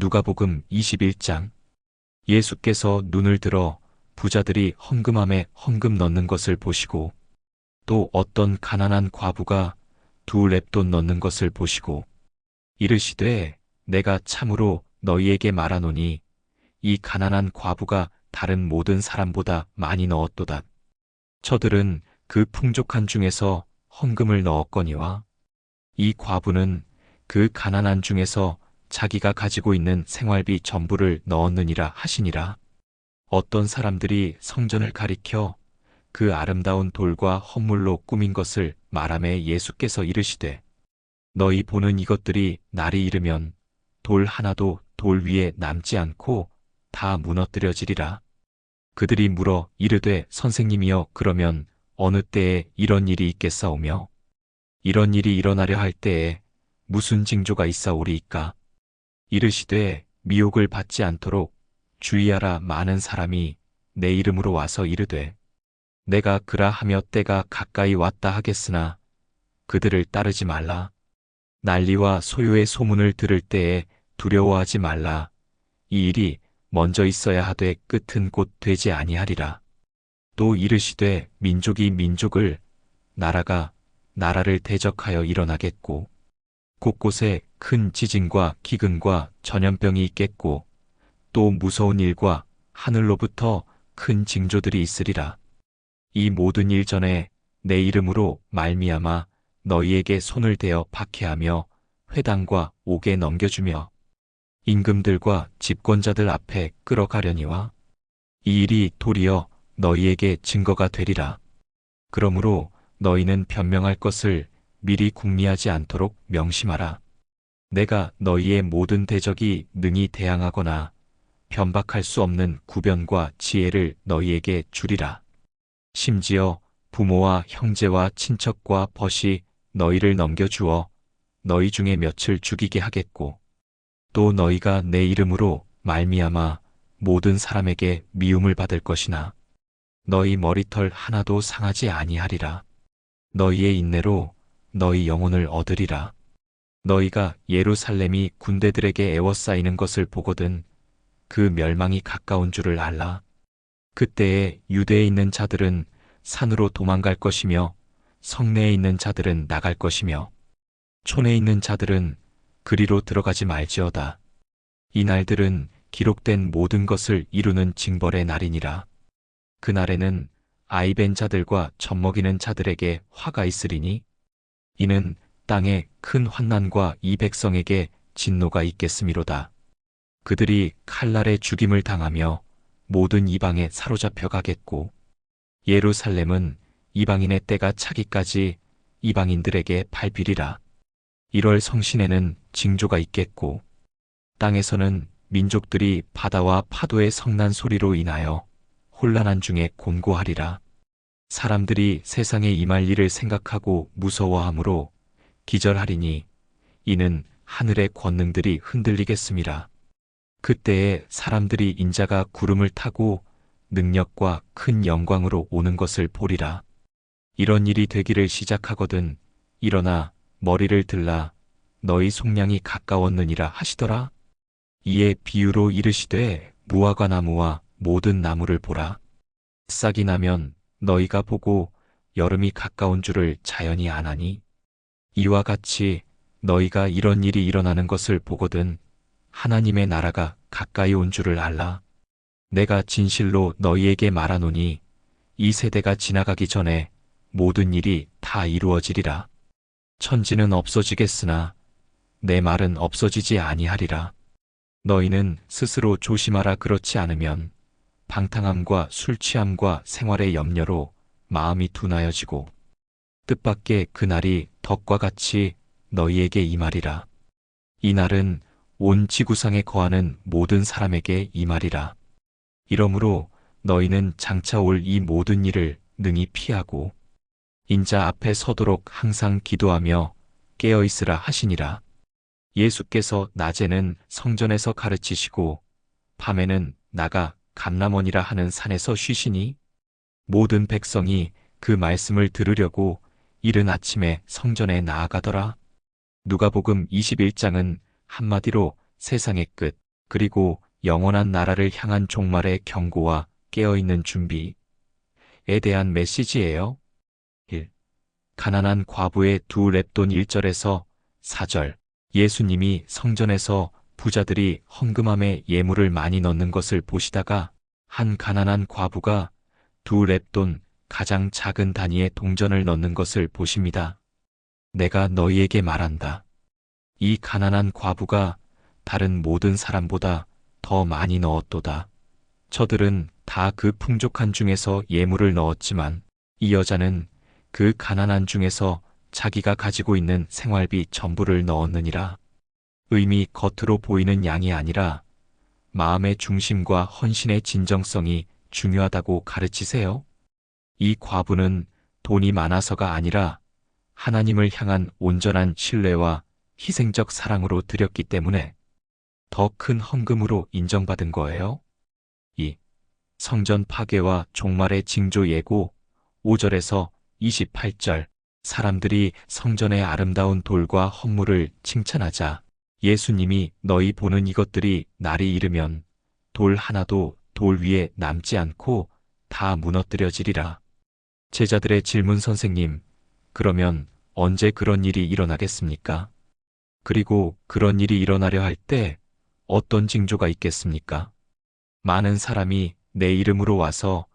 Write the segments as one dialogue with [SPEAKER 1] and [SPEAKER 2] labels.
[SPEAKER 1] 누가복음 21장. 예수께서 눈을 들어 부자들이 헌금함에 헌금 넣는 것을 보시고 또 어떤 가난한 과부가 2렙돈 넣는 것을 보시고 이르시되 내가 참으로 너희에게 말하노니 이 가난한 과부가 다른 모든 사람보다 많이 넣었도다. 저들은 그 풍족한 중에서 헌금을 넣었거니와 이 과부는 그 가난한 중에서 자기가 가지고 있는 생활비 전부를 넣었느니라 하시니라. 어떤 사람들이 성전을 가리켜 그 아름다운 돌과 헌물로 꾸민 것을 말하매 예수께서 이르시되 너희 보는 이것들이 날이 이르면 돌 하나도 돌 위에 남지 않고 다 무너뜨려지리라. 그들이 물어 이르되 선생님이여 그러면 어느 때에 이런 일이 있겠사오며 이런 일이 일어나려 할 때에 무슨 징조가 있사오리이까? 이르시되 미혹을 받지 않도록 주의하라. 많은 사람이 내 이름으로 와서 이르되 내가 그라하며 때가 가까이 왔다 하겠으나 그들을 따르지 말라. 난리와 소요의 소문을 들을 때에 두려워하지 말라. 이 일이 먼저 있어야 하되 끝은 곧 되지 아니하리라. 또 이르시되 민족이 민족을 나라가 나라를 대적하여 일어나겠고 곳곳에 큰 지진과 기근과 전염병이 있겠고 또 무서운 일과 하늘로부터 큰 징조들이 있으리라. 이 모든 일 전에 내 이름으로 말미암아 너희에게 손을 대어 박해하며 회당과 옥에 넘겨주며 임금들과 집권자들 앞에 끌어가려니와 이 일이 도리어 너희에게 증거가 되리라. 그러므로 너희는 변명할 것을 미리 궁리하지 않도록 명심하라. 내가 너희의 모든 대적이 능히 대항하거나 변박할 수 없는 구변과 지혜를 너희에게 주리라. 심지어 부모와 형제와 친척과 벗이 너희를 넘겨주어 너희 중에 몇을 죽이게 하겠고 또 너희가 내 이름으로 말미암아 모든 사람에게 미움을 받을 것이나 너희 머리털 하나도 상하지 아니하리라. 너희의 인내로 너희 영혼을 얻으리라. 너희가 예루살렘이 군대들에게 에워싸이는 것을 보거든 그 멸망이 가까운 줄을 알라. 그때에 유대에 있는 자들은 산으로 도망갈 것이며 성내에 있는 자들은 나갈 것이며 촌에 있는 자들은 그리로 들어가지 말지어다. 이 날들은 기록된 모든 것을 이루는 징벌의 날이니라. 그날에는 아이벤 자들과 젖먹이는 자들에게 화가 있으리니 이는 땅에 큰 환난과 이 백성에게 진노가 있겠음이로다. 그들이 칼날에 죽임을 당하며 모든 이방에 사로잡혀 가겠고 예루살렘은 이방인의 때가 차기까지 이방인들에게 밟히리라. 1월 성신에는 징조가 있겠고 땅에서는 민족들이 바다와 파도의 성난 소리로 인하여 혼란한 중에 곤고하리라. 사람들이 세상에 임할 일을 생각하고 무서워하므로 기절하리니 이는 하늘의 권능들이 흔들리겠음이라. 그때에 사람들이 인자가 구름을 타고 능력과 큰 영광으로 오는 것을 보리라. 이런 일이 되기를 시작하거든 일어나 머리를 들라 너희 속량이 가까웠느니라 하시더라. 이에 비유로 이르시되 무화과 나무와 모든 나무를 보라. 싹이 나면 너희가 보고 여름이 가까운 줄을 자연히 아나니 이와 같이 너희가 이런 일이 일어나는 것을 보거든 하나님의 나라가 가까이 온 줄을 알라. 내가 진실로 너희에게 말하노니 이 세대가 지나가기 전에 모든 일이 다 이루어지리라. 천지는 없어지겠으나 내 말은 없어지지 아니하리라. 너희는 스스로 조심하라. 그렇지 않으면 방탕함과 술취함과 생활의 염려로 마음이 둔하여지고 뜻밖의 그날이 덕과 같이 너희에게 임하리라. 이 날은 온 지구상에 거하는 모든 사람에게 임하리라. 이러므로 너희는 장차 올 이 모든 일을 능히 피하고 인자 앞에 서도록 항상 기도하며 깨어있으라 하시니라. 예수께서 낮에는 성전에서 가르치시고 밤에는 나가 감람원이라 하는 산에서 쉬시니 모든 백성이 그 말씀을 들으려고 이른 아침에 성전에 나아가더라. 누가복음 21장은 한마디로 세상의 끝. 그리고 영원한 나라를 향한 종말의 경고와 깨어있는 준비에 대한 메시지예요. 1. 가난한 과부의 두 렙돈 1절에서 4절. 예수님이 성전에서 부자들이 헌금함에 예물을 많이 넣는 것을 보시다가 한 가난한 과부가 두 렙돈, 가장 작은 단위의 동전을 넣는 것을 보십니다. 내가 너희에게 말한다. 이 가난한 과부가 다른 모든 사람보다 더 많이 넣었도다. 저들은 다 그 풍족한 중에서 예물을 넣었지만 이 여자는 그 가난한 중에서 자기가 가지고 있는 생활비 전부를 넣었느니라. 의미 겉으로 보이는 양이 아니라 마음의 중심과 헌신의 진정성이 중요하다고 가르치세요. 이 과부는 돈이 많아서가 아니라 하나님을 향한 온전한 신뢰와 희생적 사랑으로 드렸기 때문에 더 큰 헌금으로 인정받은 거예요. 2. 성전 파괴와 종말의 징조 예고 5절에서 28절. 사람들이 성전의 아름다운 돌과 헌물을 칭찬하자 예수님이 너희 보는 이것들이 날이 이르면 돌 하나도 돌 위에 남지 않고 다 무너뜨려지리라. 제자들의 질문 선생님, 그러면 언제 그런 일이 일어나겠습니까? 그리고 그런 일이 일어나려 할 때 어떤 징조가 있겠습니까? 많은 사람이 내 이름으로 와서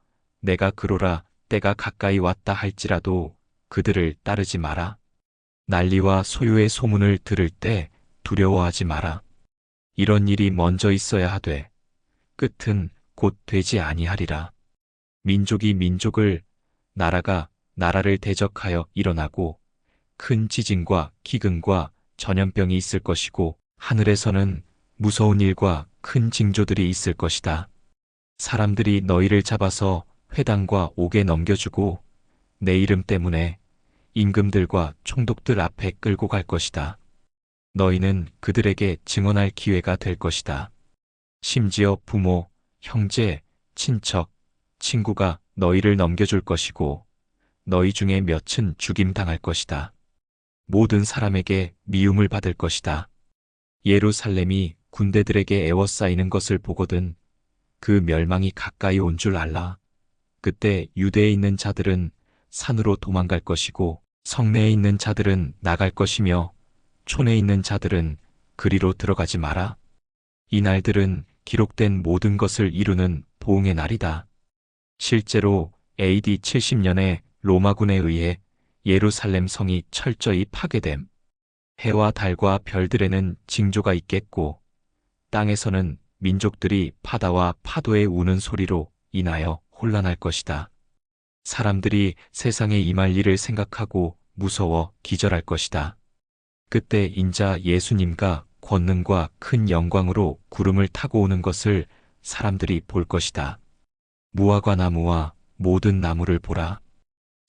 [SPEAKER 1] 내가 그로라 때가 가까이 왔다 할지라도 그들을 따르지 마라. 난리와 소요의 소문을 들을 때 두려워하지 마라. 이런 일이 먼저 있어야 하되 끝은 곧 되지 아니하리라. 민족이 민족을, 나라가 나라를 대적하여 일어나고 큰 지진과 기근과 전염병이 있을 것이고 하늘에서는 무서운 일과 큰 징조들이 있을 것이다. 사람들이 너희를 잡아서 회당과 옥에 넘겨주고 내 이름 때문에 임금들과 총독들 앞에 끌고 갈 것이다. 너희는 그들에게 증언할 기회가 될 것이다. 심지어 부모, 형제, 친척, 친구가 너희를 넘겨줄 것이고 너희 중에 몇은 죽임당할 것이다. 모든 사람에게 미움을 받을 것이다. 예루살렘이 군대들에게 에워싸이는 것을 보거든 그 멸망이 가까이 온 줄 알라. 그때 유대에 있는 자들은 산으로 도망갈 것이고 성내에 있는 자들은 나갈 것이며 촌에 있는 자들은 그리로 들어가지 마라. 이 날들은 기록된 모든 것을 이루는 보응의 날이다. 실제로 AD 70년에 로마군에 의해 예루살렘 성이 철저히 파괴됨. 해와 달과 별들에는 징조가 있겠고 땅에서는 민족들이 바다와 파도의 우는 소리로 인하여 혼란할 것이다. 사람들이 세상에 임할 일을 생각하고 무서워 기절할 것이다. 그때 인자 예수님과 권능과 큰 영광으로 구름을 타고 오는 것을 사람들이 볼 것이다. 무화과 나무와 모든 나무를 보라.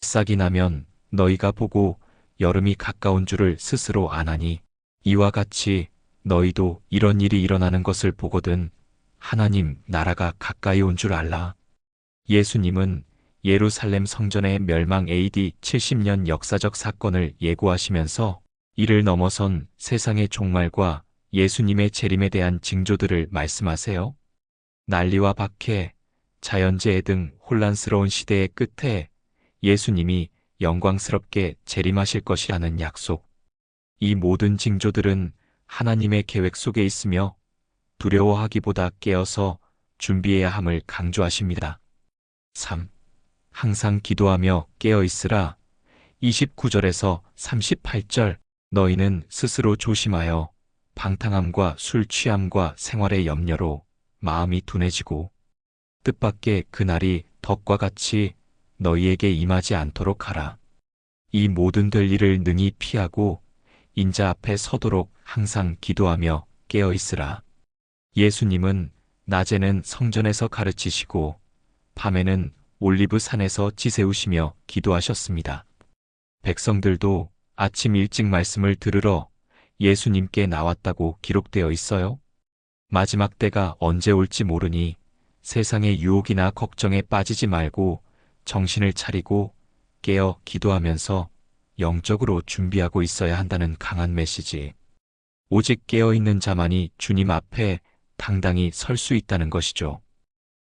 [SPEAKER 1] 싹이 나면 너희가 보고 여름이 가까운 줄을 스스로 아나니 이와 같이 너희도 이런 일이 일어나는 것을 보거든 하나님 나라가 가까이 온 줄 알라. 예수님은 예루살렘 성전의 멸망 AD 70년 역사적 사건을 예고하시면서 이를 넘어선 세상의 종말과 예수님의 재림에 대한 징조들을 말씀하세요. 난리와 박해, 자연재해 등 혼란스러운 시대의 끝에 예수님이 영광스럽게 재림하실 것이라는 약속. 이 모든 징조들은 하나님의 계획 속에 있으며 두려워하기보다 깨어서 준비해야 함을 강조하십니다. 3. 항상 기도하며 깨어 있으라. 29절에서 38절. 너희는 스스로 조심하여 방탕함과 술 취함과 생활의 염려로 마음이 둔해지고 뜻밖의 그날이 덕과 같이 너희에게 임하지 않도록 하라. 이 모든 될 일을 능히 피하고 인자 앞에 서도록 항상 기도하며 깨어 있으라. 예수님은 낮에는 성전에서 가르치시고 밤에는 올리브 산에서 지새우시며 기도하셨습니다. 백성들도 아침 일찍 말씀을 들으러 예수님께 나왔다고 기록되어 있어요. 마지막 때가 언제 올지 모르니 세상의 유혹이나 걱정에 빠지지 말고 정신을 차리고 깨어 기도하면서 영적으로 준비하고 있어야 한다는 강한 메시지. 오직 깨어있는 자만이 주님 앞에 당당히 설 수 있다는 것이죠.